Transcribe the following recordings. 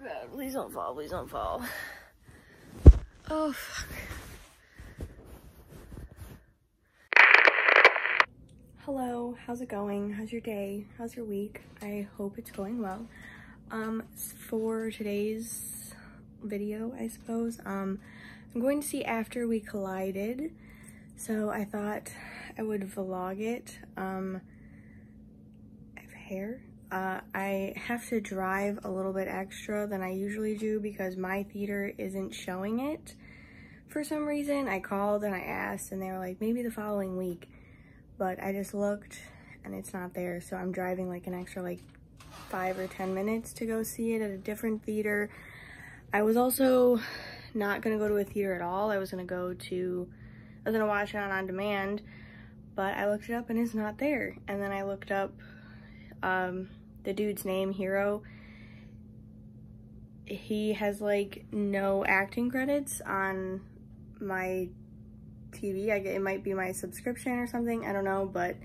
God, please don't fall, please don't fall. Oh, fuck. Hello, how's it going? How's your day? How's your week? I hope it's going well. For today's video, I suppose, I'm going to see After We Collided. So I thought I would vlog it. I have hair. I have to drive a little bit extra than I usually do because my theater isn't showing it for some reason. I called and I asked and they were like, maybe the following week. But I just looked and it's not there. So I'm driving like an extra like 5 or 10 minutes to go see it at a different theater. I was also not gonna go to a theater at all. I was gonna watch it on demand, but I looked it up and it's not there. And then I looked up the dude's name, Hero. He has like no acting credits on my TV. It might be my subscription or something, I don't know, but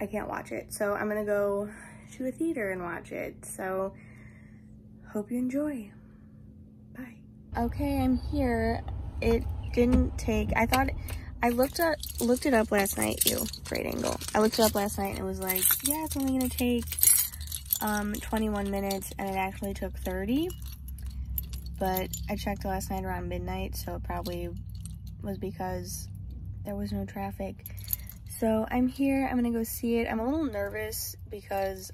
I can't watch it. So I'm gonna go to a theater and watch it. So hope you enjoy. Bye. Okay, I'm here. It didn't take, I looked it up last night. Ew, great angle. I looked it up last night and it was like, yeah, it's only gonna take 21 minutes, and it actually took 30. But I checked last night around midnight, so it probably was because there was no traffic. So I'm here, I'm gonna go see it. I'm a little nervous because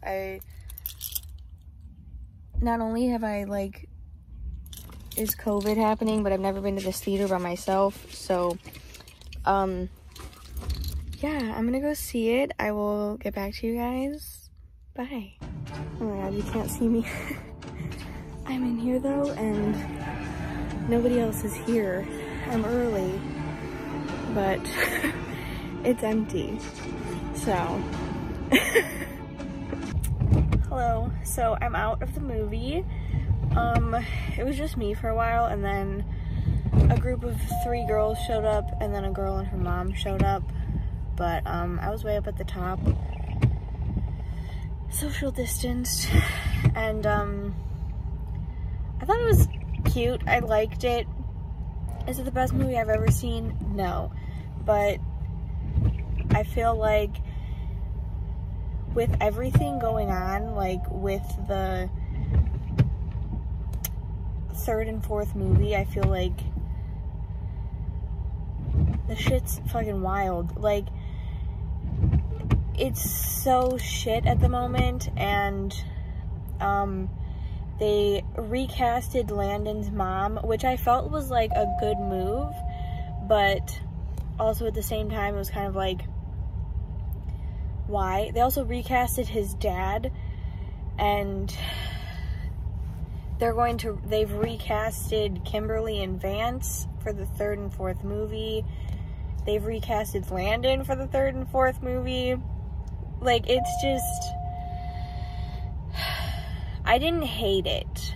not only have I like, is COVID happening, but I've never been to this theater by myself. So, yeah, I'm gonna go see it. I will get back to you guys. Bye. Oh my God, you can't see me. I'm in here though, and nobody else is here. I'm early, but it's empty. So, hello. So I'm out of the movie. It was just me for a while, and then a group of 3 girls showed up, and then a girl and her mom showed up. But I was way up at the top, social distanced, and I thought it was cute. I liked it. Is it the best movie I've ever seen? No, but I feel like with everything going on, like with the 3rd and 4th movie, I feel like the shit's fucking wild. Like, it's so shit at the moment, and they recasted Landon's mom, which I felt was like a good move, but also at the same time it was kind of like, why? They also recasted his dad, and they've recasted Kimberly and Vance for the 3rd and 4th movie. They've recasted Landon for the 3rd and 4th movie. Like, it's just, I didn't hate it.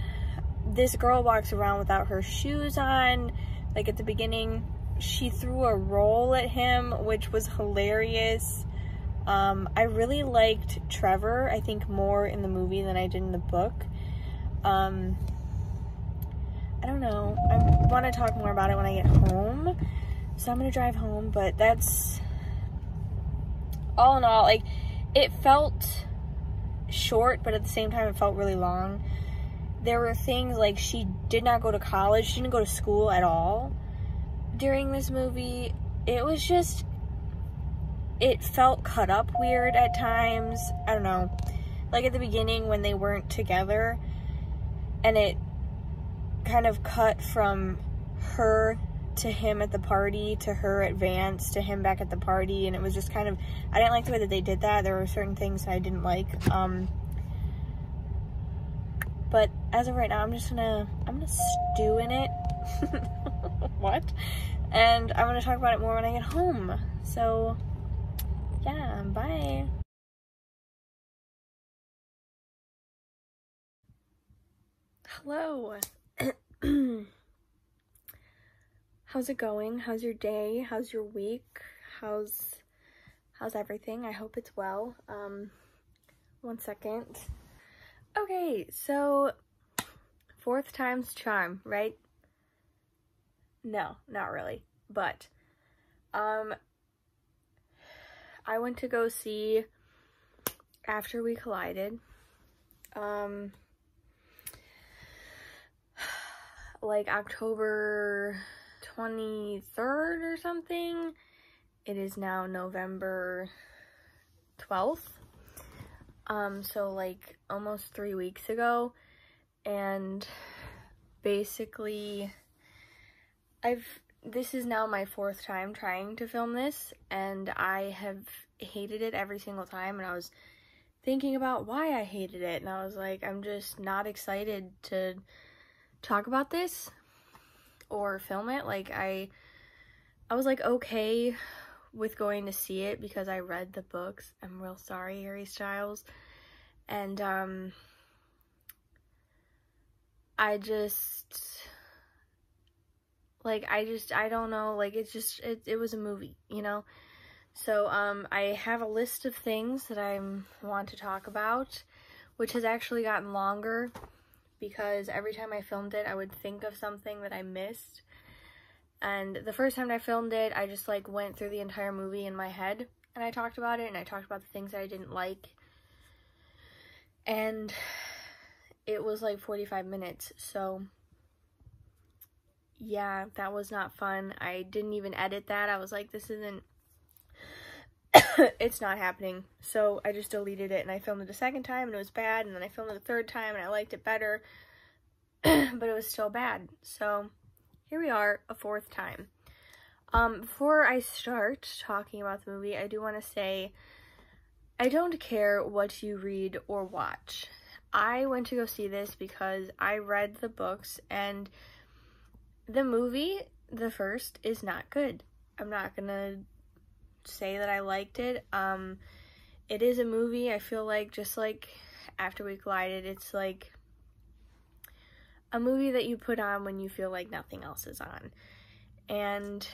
This girl walks around without her shoes on. Like, at the beginning, she threw a roll at him, which was hilarious. I really liked Trevor, I think, more in the movie than I did in the book. I don't know. I want to talk more about it when I get home. So I'm going to drive home, but that's, all in all, like, it felt short, but at the same time it felt really long. There were things like she did not go to college, she didn't go to school at all during this movie. It was just, it felt cut up weird at times. I don't know, like at the beginning when they weren't together, and it kind of cut from her to him at the party, to her at Vance, to him back at the party, and it was just kind of, I didn't like the way that they did that. There were certain things I didn't like, but as of right now, I'm gonna stew in it. What? And I'm gonna talk about it more when I get home. So, yeah, bye. Hello. How's it going? How's your day? How's your week? How's everything? I hope it's well. 1 second. Okay, so fourth time's charm, right? No, not really. But, I went to go see After We Collided. Like October 23rd or something. It is now November 12th. So like almost 3 weeks ago. And basically this is now my fourth time trying to film this, and I have hated it every single time, and I was thinking about why I hated it, and I was like, I'm just not excited to talk about this or film it. Like, I was like okay with going to see it because I read the books. I'm real sorry, Harry Styles. And I don't know, like, it was a movie, you know? So, I have a list of things that I want to talk about, which has actually gotten longer, because every time I filmed it, I would think of something that I missed. And the first time I filmed it, I just, like, went through the entire movie in my head, and I talked about it, and I talked about the things that I didn't like. And it was, like, 45 minutes, so yeah, that was not fun. I didn't even edit that. I was like, this isn't, it's not happening. So I just deleted it, and I filmed it a second time, and it was bad, and then I filmed it a third time, and I liked it better, but it was still bad. So here we are, a fourth time. Before I start talking about the movie, I do want to say, I don't care what you read or watch. I went to go see this because I read the books, and the movie, the first, is not good. I'm not gonna say that I liked it. It is a movie, I feel like, just like After We Collided, it's like a movie that you put on when you feel like nothing else is on. And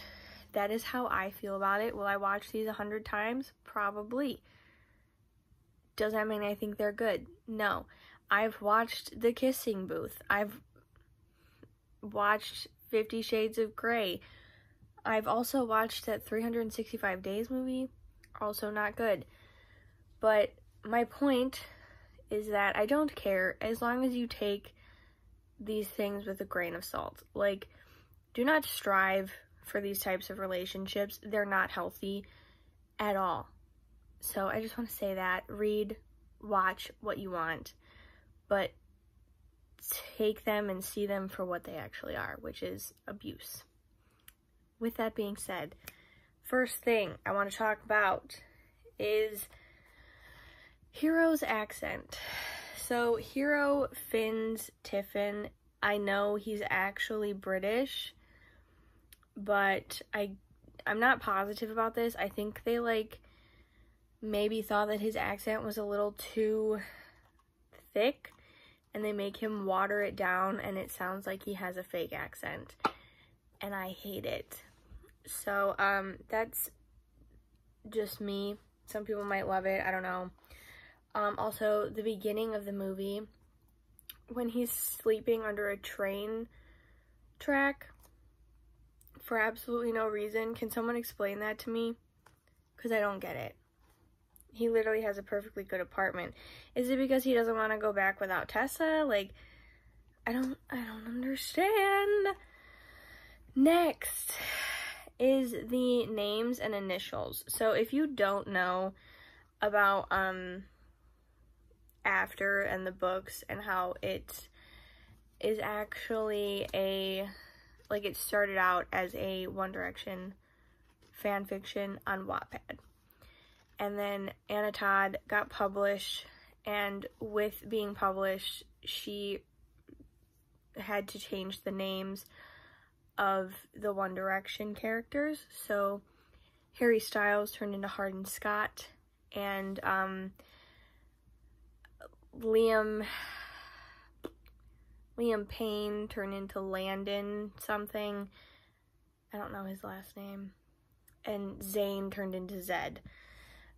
that is how I feel about it. Will I watch these 100 times? Probably. Does that mean I think they're good? No. I've watched The Kissing Booth. I've watched 50 Shades of Grey. I've also watched that 365 Days movie. Also not good. But my point is that I don't care as long as you take these things with a grain of salt. Like, do not strive for these types of relationships. They're not healthy at all. So I just want to say that. Read, watch what you want, but take them and see them for what they actually are, which is abuse. With that being said, first thing I want to talk about is Hero's accent. So Hero Finns Tiffin, I know he's actually British, but I'm not positive about this. I think they, like, maybe thought that his accent was a little too thick, and they make him water it down, and it sounds like he has a fake accent, and I hate it. So, that's just me. Some people might love it, I don't know. Also, the beginning of the movie, when he's sleeping under a train track for absolutely no reason, can someone explain that to me? Because I don't get it. He literally has a perfectly good apartment. Is it because he doesn't want to go back without Tessa? Like, I don't understand. Next is the names and initials. So if you don't know about After and the books and how it is actually like, it started out as a One Direction fan fiction on Wattpad. And then Anna Todd got published, and with being published, she had to change the names of the One Direction characters. So Harry Styles turned into Hardin Scott, and Liam Payne turned into Landon something. I don't know his last name. And Zayn turned into Zed.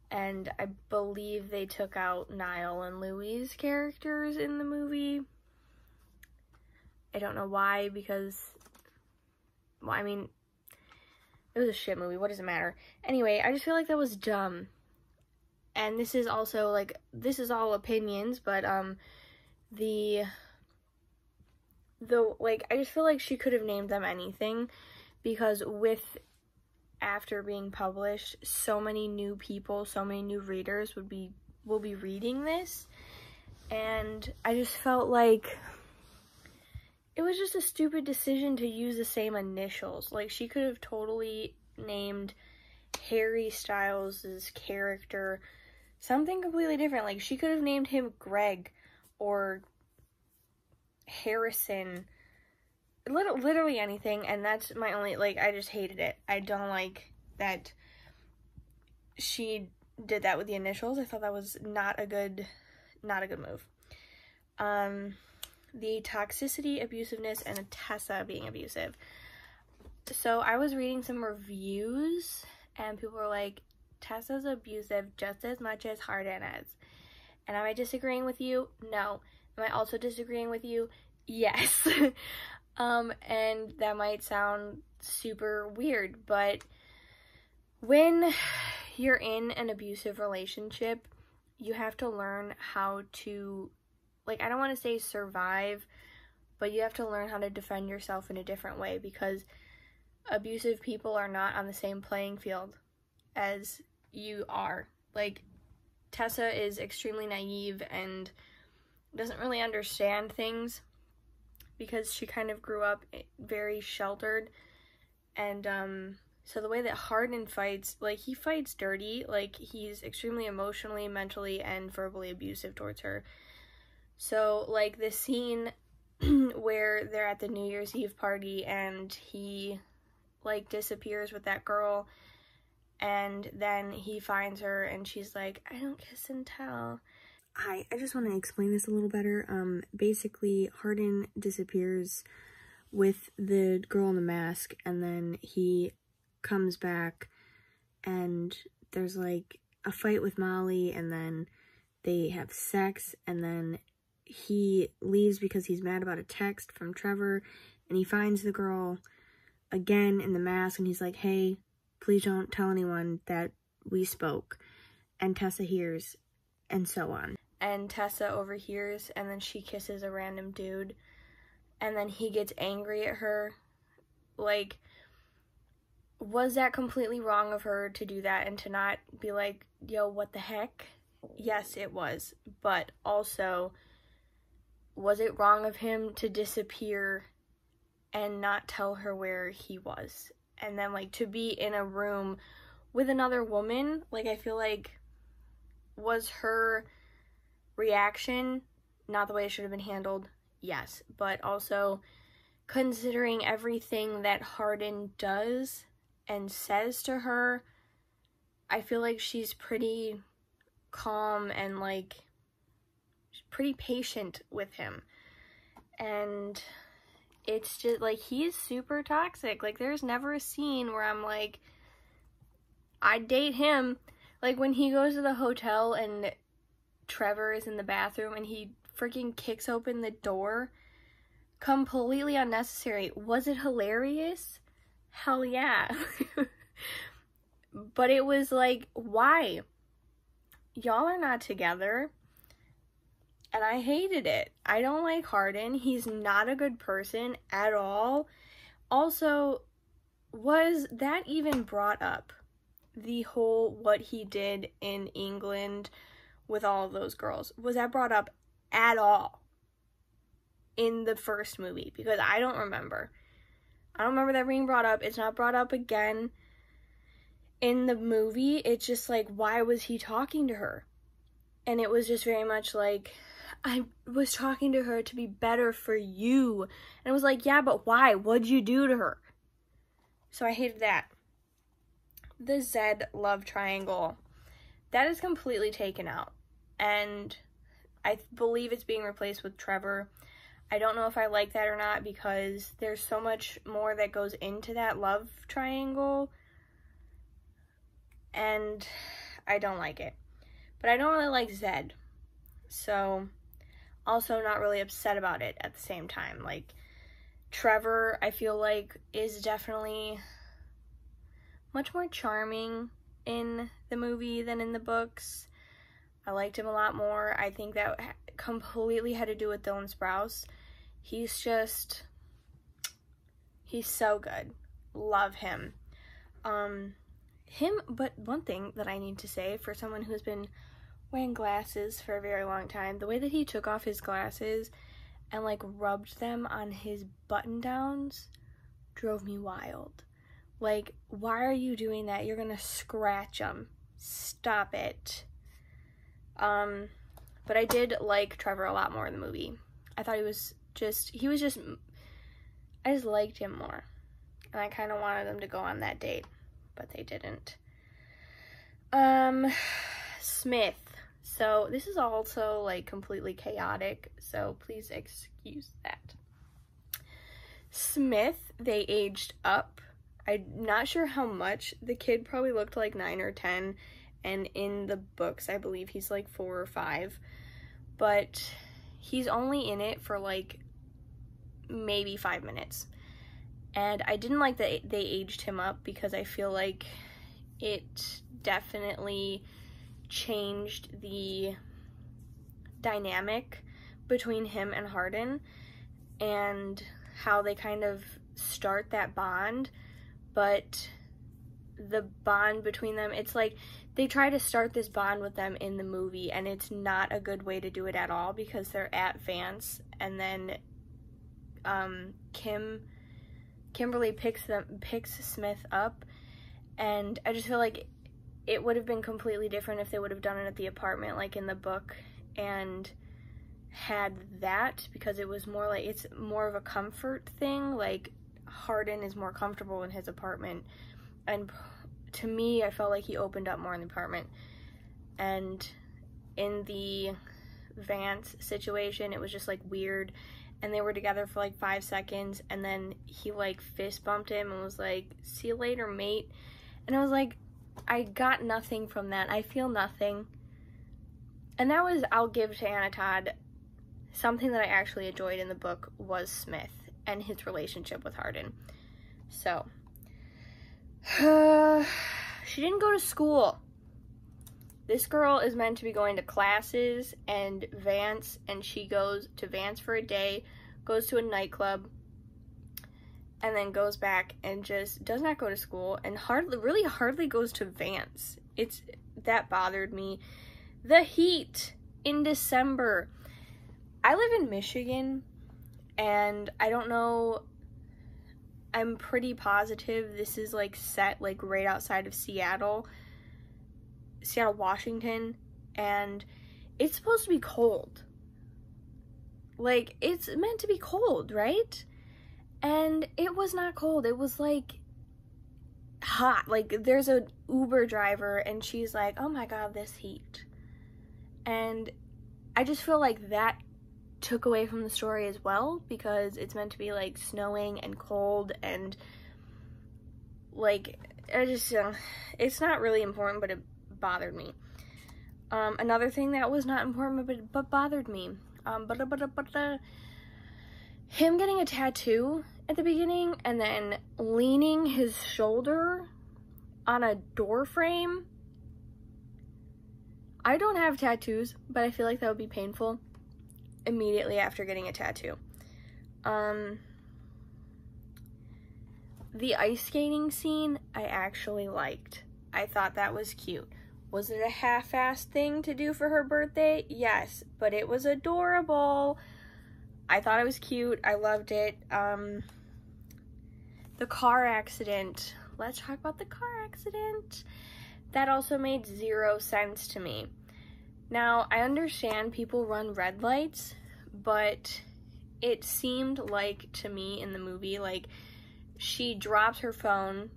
And I believe they took out Niall and Louis' characters in the movie. I don't know why, because, well, I mean, it was a shit movie. What does it matter? Anyway, I just feel like that was dumb. And this is also, like, this is all opinions, but, like, I just feel like she could have named them anything, because after being published, so many new people, so many new readers will be reading this, and I just felt like it was just a stupid decision to use the same initials. Like, she could have totally named Harry Styles' character something completely different. Like, she could have named him Greg or Harrison, literally anything. And that's my only, like, I just hated it. I don't like that she did that with the initials. I thought that was not a good move. The toxicity, abusiveness, and Tessa being abusive. So I was reading some reviews, and people were like, Tessa's abusive just as much as Hardin is. And am I disagreeing with you? No. Am I also disagreeing with you? Yes. And that might sound super weird, but when you're in an abusive relationship, you have to learn how to, like, I don't want to say survive, but you have to learn how to defend yourself in a different way, because abusive people are not on the same playing field as you are. Like, Tessa is extremely naive and doesn't really understand things because she kind of grew up very sheltered. And so the way that Hardin fights, like, he fights dirty. Like, he's extremely emotionally, mentally, and verbally abusive towards her. So, like, this scene where they're at the New Year's Eve party and he, like, disappears with that girl, and then he finds her and she's like, I don't kiss and tell. Hi, I just want to explain this a little better. Basically, Hardin disappears with the girl in the mask, and then he comes back and there's, like, a fight with Molly, and then they have sex, and then he leaves because he's mad about a text from Trevor, and he finds the girl again in the mask, and he's like, hey, please don't tell anyone that we spoke. And Tessa hears, and so on. And Tessa overhears, and then she kisses a random dude, and then he gets angry at her. Like, was that completely wrong of her to do that and to not be like, yo, what the heck? Yes, it was. But also, was it wrong of him to disappear and not tell her where he was? And then, like, to be in a room with another woman, like, I feel like, was her reaction not the way it should have been handled? Yes. But also, considering everything that Hardin does and says to her, I feel like she's pretty calm and, like, pretty patient with him. And it's just, like, he's super toxic. Like, there's never a scene where I'm like, I'd date him. Like, when he goes to the hotel and Trevor is in the bathroom and he freaking kicks open the door, completely unnecessary. Was it hilarious? Hell yeah. But it was like, why? Y'all are not together. And I hated it. I don't like Hardin. He's not a good person at all. Also, was that even brought up? The whole what he did in England with all of those girls. Was that brought up at all in the first movie? Because I don't remember. I don't remember that being brought up. It's not brought up again in the movie. It's just like, why was he talking to her? And it was just very much like, I was talking to her to be better for you. And it was like, yeah, but why? What'd you do to her? So I hated that. The Zed love triangle, that is completely taken out. And I believe it's being replaced with Trevor. I don't know if I like that or not, because there's so much more that goes into that love triangle. And I don't like it. But I don't really like Zed. So, also not really upset about it at the same time. Like, Trevor, I feel like, is definitely much more charming in the movie than in the books. I liked him a lot more. I think that completely had to do with Dylan Sprouse. He's so good. Love him. But one thing that I need to say, for someone who's been wearing glasses for a very long time, the way that he took off his glasses and like rubbed them on his button downs drove me wild. Like, why are you doing that? You're gonna scratch them. Stop it. But I did like Trevor a lot more in the movie. I thought I just liked him more. And I kind of wanted them to go on that date, but they didn't. Smith. So this is also like completely chaotic, so please excuse that. Smith, they aged up. I'm not sure how much. The kid probably looked like 9 or 10, and in the books I believe he's like 4 or 5, but he's only in it for like maybe 5 minutes. And I didn't like that they aged him up, because I feel like it definitely changed the dynamic between him and Hardin and how they kind of start that bond. But the bond between them, it's like they try to start this bond with them in the movie, and it's not a good way to do it at all, because they're at Vance, and then Kimberly picks Smith up, and I just feel like it would have been completely different if they would have done it at the apartment like in the book and had that, because it was more like, it's more of a comfort thing. Like, Hardin is more comfortable in his apartment, and to me I felt like he opened up more in the apartment. And in the Vance situation, it was just like weird, and they were together for like 5 seconds, and then he like fist bumped him and was like, "See you later, mate." And I was like, I got nothing from that. I feel nothing. And that was, I'll give to Anna Todd, something that I actually enjoyed in the book was Smith and his relationship with Hardin. So, she didn't go to school. This girl is meant to be going to classes and Vance, and she goes to Vance for a day, goes to a nightclub, and then goes back and just does not go to school, and hardly goes to Vance. That bothered me. The heat in December. I live in Michigan, and I don't know, I'm pretty positive this is like set like right outside of Seattle, Washington, and it's supposed to be cold. Like, it's meant to be cold, right? And it was not cold. It was like hot. Like, there's an Uber driver and she's like, "Oh my god, this heat." And I just feel like that took away from the story as well, because it's meant to be like snowing and cold, and like, it's not really important, but it bothered me. Another thing that was not important but bothered me, him getting a tattoo at the beginning and then leaning his shoulder on a door frame. I don't have tattoos, but I feel like that would be painful immediately after getting a tattoo. The ice skating scene I actually liked. I thought that was cute. Was it a half-assed thing to do for her birthday? Yes, but it was adorable. I thought it was cute. I loved it. The car accident. Let's talk about the car accident. That also made 0 sense to me. Now, I understand people run red lights, but it seemed like, to me in the movie, like she drops her phone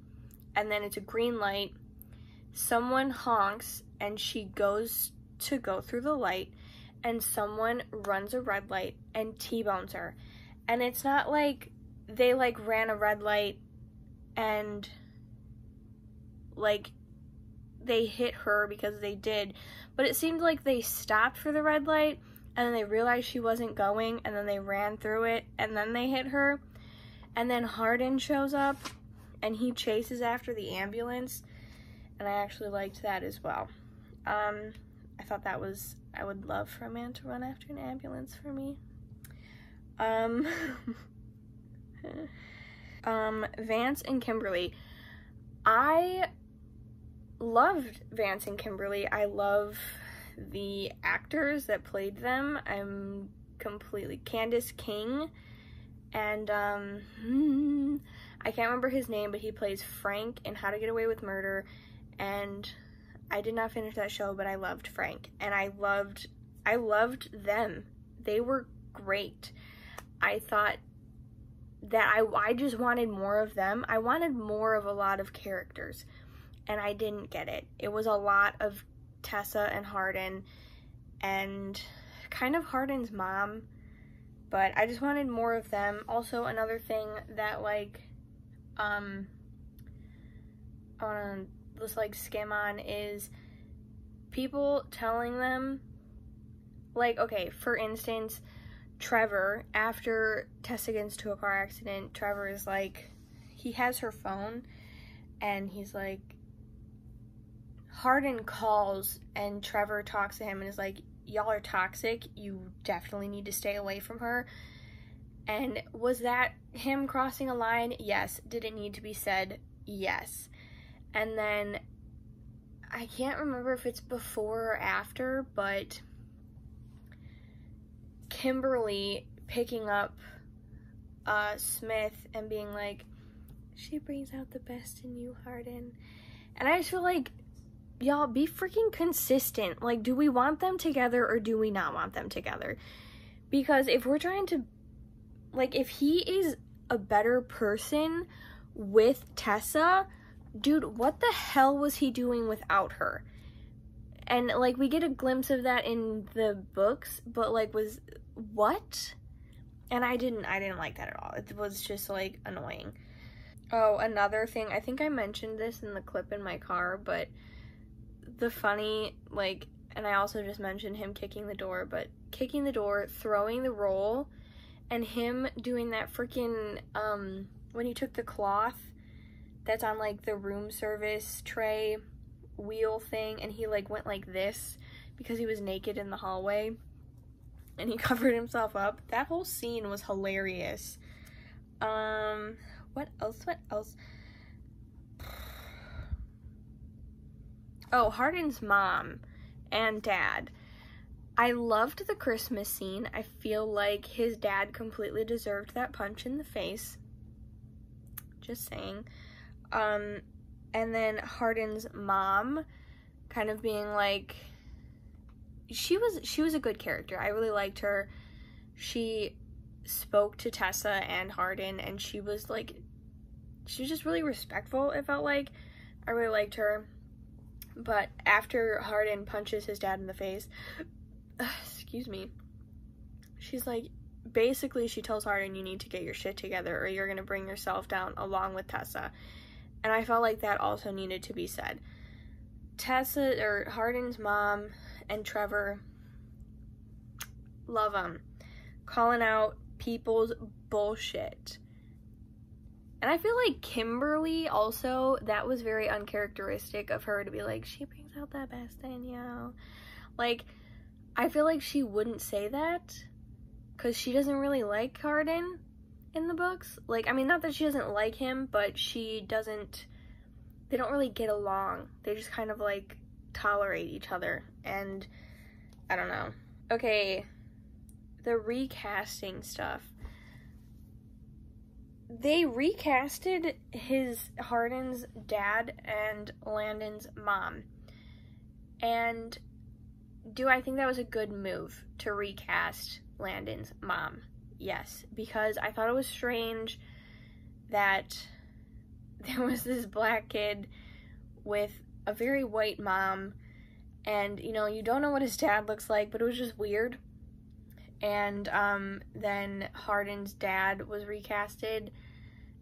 and then it's a green light, someone honks and she goes to go through the light, and someone runs a red light and T-bones her. And it's not like they like ran a red light and like they hit her, because they did, but it seemed like they stopped for the red light and then they realized she wasn't going and then they ran through it and then they hit her. And then Hardin shows up and he chases after the ambulance, and I actually liked that as well. I thought that was, I would love for a man to run after an ambulance for me. Vance and Kimberly. I loved Vance and Kimberly. I love the actors that played them. I'm completely, Candace King, and I can't remember his name, but he plays Frank in How to Get Away with Murder, and I did not finish that show, but I loved Frank, and I loved them. They were great. I thought that I just wanted more of them. I wanted more of a lot of characters, and I didn't get it. It was a lot of Tessa and Hardin, and kind of Hardin's mom, but I just wanted more of them. Also, another thing that, like, I want to just, like, skim on is people telling them, like, okay, for instance, Trevor, after Tessa gets into a car accident, Trevor is like, he has her phone, and he's like, Hardin calls, and Trevor talks to him and is like, y'all are toxic, you definitely need to stay away from her. And was that him crossing a line? Yes. Did it need to be said? Yes. And then, I can't remember if it's before or after, but Kimberly picking up Smith and being like, she brings out the best in you, Hardin. And I just feel like, y'all, be freaking consistent. Like, do we want them together or do we not want them together? Because if we're trying to, like, if he is a better person with Tessa, dude, what the hell was he doing without her? And, like, we get a glimpse of that in the books, but, like, what? And I didn't like that at all. It was just, like, annoying. Oh, another thing, I think I mentioned this in the clip in my car, but the funny, like, and I also just mentioned him kicking the door, but kicking the door, throwing the roll, and him doing that freaking, when he took the cloth that's on, like, the room service tray wheel thing, and he, like, went like this because he was naked in the hallway, and he covered himself up. That whole scene was hilarious. What else? Oh, Hardin's mom and dad. I loved the Christmas scene. I feel like his dad completely deserved that punch in the face. Just saying. And then Hardin's mom kind of being like, she was a good character. I really liked her. She spoke to Tessa and Hardin, and she was just really respectful, it felt like. I really liked her. But after Hardin punches his dad in the face, excuse me, she's like, basically she tells Hardin, you need to get your shit together or you're gonna bring yourself down along with Tessa. And I felt like that also needed to be said. Tessa, or Hardin's mom and Trevor, love them. Calling out people's bullshit. And I feel like Kimberly also, that was very uncharacteristic of her to be like, she brings out the best in you. Like, I feel like she wouldn't say that because she doesn't really like Hardin in the books. Like, I mean, not that she doesn't like him, but they don't really get along. They just kind of, like, tolerate each other. And I don't know. Okay, the recasting stuff. They recasted Hardin's dad and Landon's mom. And do I think that was a good move to recast Landon's mom? Yes, because I thought it was strange that there was this black kid with a very white mom, and, you know, you don't know what his dad looks like, but it was just weird. And then Hardin's dad was recasted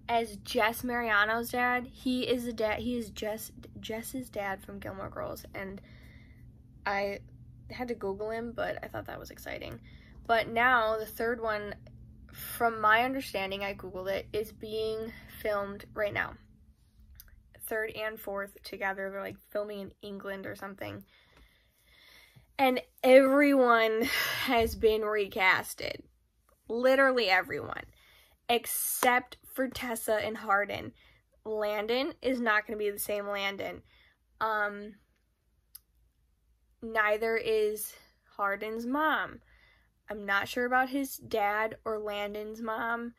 as Jess Mariano's dad. He is Jess's dad from Gilmore Girls, and I had to Google him, but I thought that was exciting. But now the third one from my understanding, I googled it, is being filmed right now. 3rd and 4th together. They're like filming in England or something. And everyone has been recasted. Literally everyone. Except for Tessa and Hardin. Landon is not going to be the same Landon. Neither is Hardin's mom. I'm not sure about his dad or Landon's mom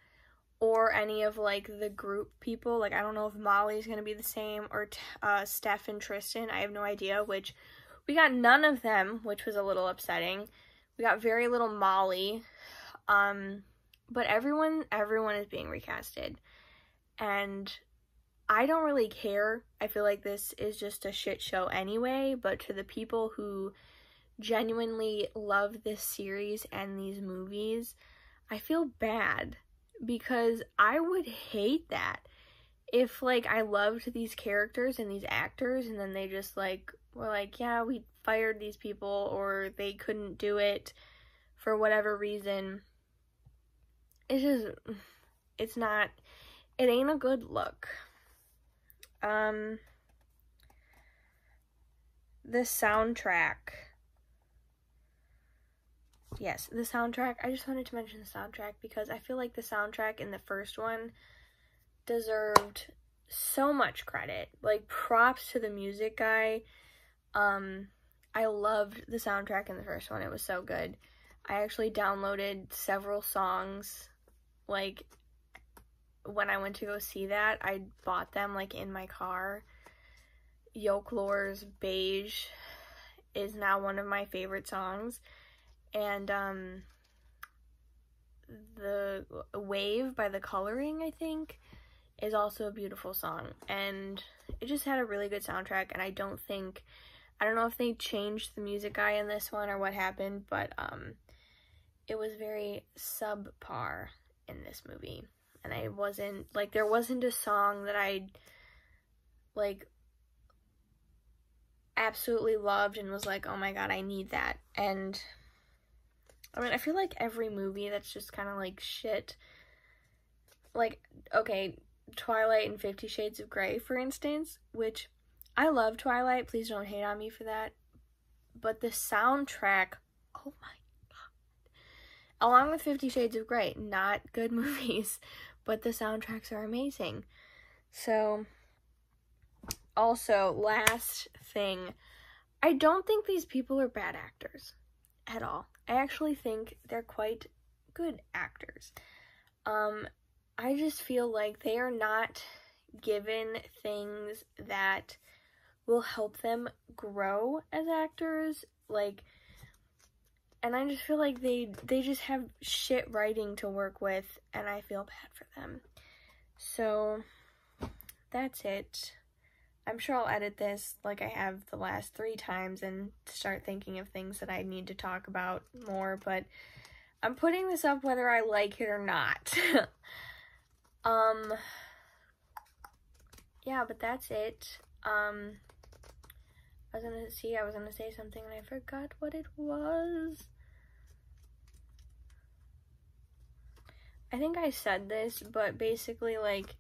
or any of, like, the group people. Like, I don't know if Molly's going to be the same or Steph and Tristan. I have no idea, which we got none of them, which was a little upsetting. We got very little Molly. But everyone is being recasted. And I don't really care. I feel like this is just a shit show anyway, but to the people who genuinely love this series and these movies, I feel bad because I would hate that if, like, I loved these characters and these actors and then they just, like, were like, yeah, we fired these people or they couldn't do it for whatever reason. It's just, it ain't a good look. The soundtrack. Yes, the soundtrack. I just wanted to mention the soundtrack because I feel like the soundtrack in the first one deserved so much credit. Like, props to the music guy. I loved the soundtrack in the first one. It was so good. I actually downloaded several songs, like, when I went to go see that. I bought them, like, in my car. Yoklor's Beige is now one of my favorite songs. And, the Wave by The Coloring, I think, is also a beautiful song. And it just had a really good soundtrack, and I don't know if they changed the music guy in this one or what happened, but, it was very subpar in this movie. And I wasn't, like, there wasn't a song that I, like, absolutely loved and was like, oh my god, I need that. And I mean, I feel like every movie that's just kind of like shit, like, okay, Twilight and 50 Shades of Grey, for instance, which I love Twilight, please don't hate on me for that, but the soundtrack, oh my god, along with 50 Shades of Grey, not good movies, but the soundtracks are amazing. So, also, last thing, I don't think these people are bad actors at all. I actually think they're quite good actors. I just feel like they are not given things that will help them grow as actors, like, and I just feel like they just have shit writing to work with, and I feel bad for them. So, that's it. I'm sure I'll edit this like I have the last 3 times and start thinking of things that I need to talk about more, but I'm putting this up whether I like it or not. Yeah, but that's it. I was gonna say something and I forgot what it was. I think I said this, but basically, like,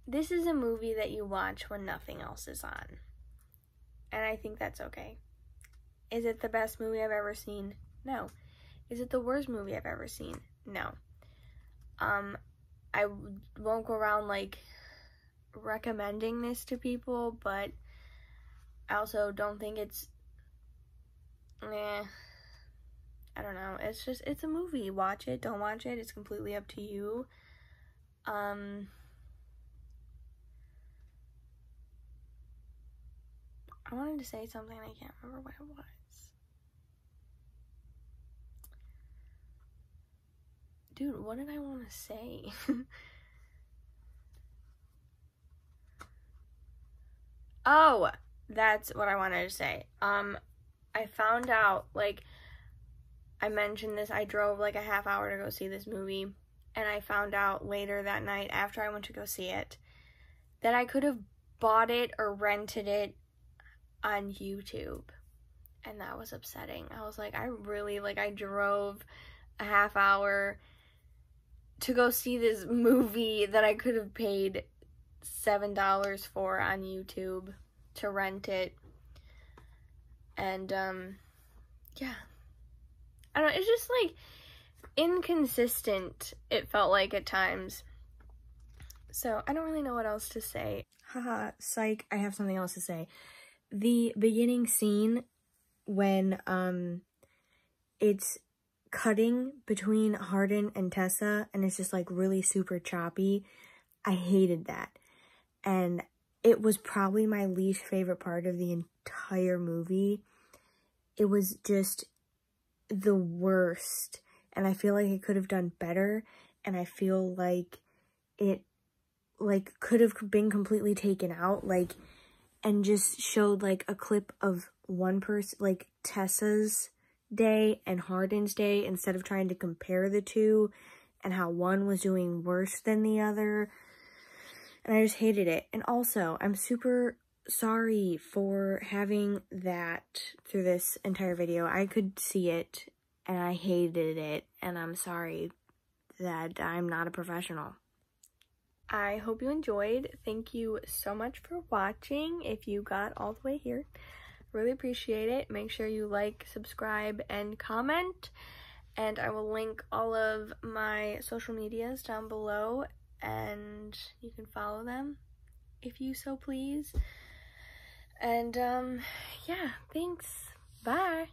this is a movie that you watch when nothing else is on. And I think that's okay. Is it the best movie I've ever seen? No. Is it the worst movie I've ever seen? No. I won't go around, like, recommending this to people, but I also don't think it's, I don't know. It's just, it's a movie. Watch it, don't watch it. It's completely up to you. I wanted to say something and I can't remember what it was. Dude, what did I want to say? Oh, that's what I wanted to say. I found out, like, I mentioned this, I drove like a half hour to go see this movie, and I found out later that night after I went to go see it that I could have bought it or rented it on YouTube, and that was upsetting. I was like, I drove a half hour to go see this movie that I could have paid $7 for on YouTube to rent it. And, yeah. I don't know, it's just, like, inconsistent, it felt like at times. So, I don't really know what else to say. Haha, psych, I have something else to say. The beginning scene when, it's cutting between Hardin and Tessa, and it's just, like, really super choppy. I hated that. And it was probably my least favorite part of the entire movie. It was just the worst. And I feel like it could have done better. And I feel like it, like, could have been completely taken out. Like, and just showed, like, a clip of one person, like, Tessa's day and Hardin's day, instead of trying to compare the two and how one was doing worse than the other. And I just hated it. And also, I'm super sorry for having that through this entire video. I could see it, and I hated it, and I'm sorry that I'm not a professional. I hope you enjoyed. Thank you so much for watching if you got all the way here. Really appreciate it. Make sure you like, subscribe, and comment. And I will link all of my social medias down below, and you can follow them if you so please. And yeah, thanks. Bye.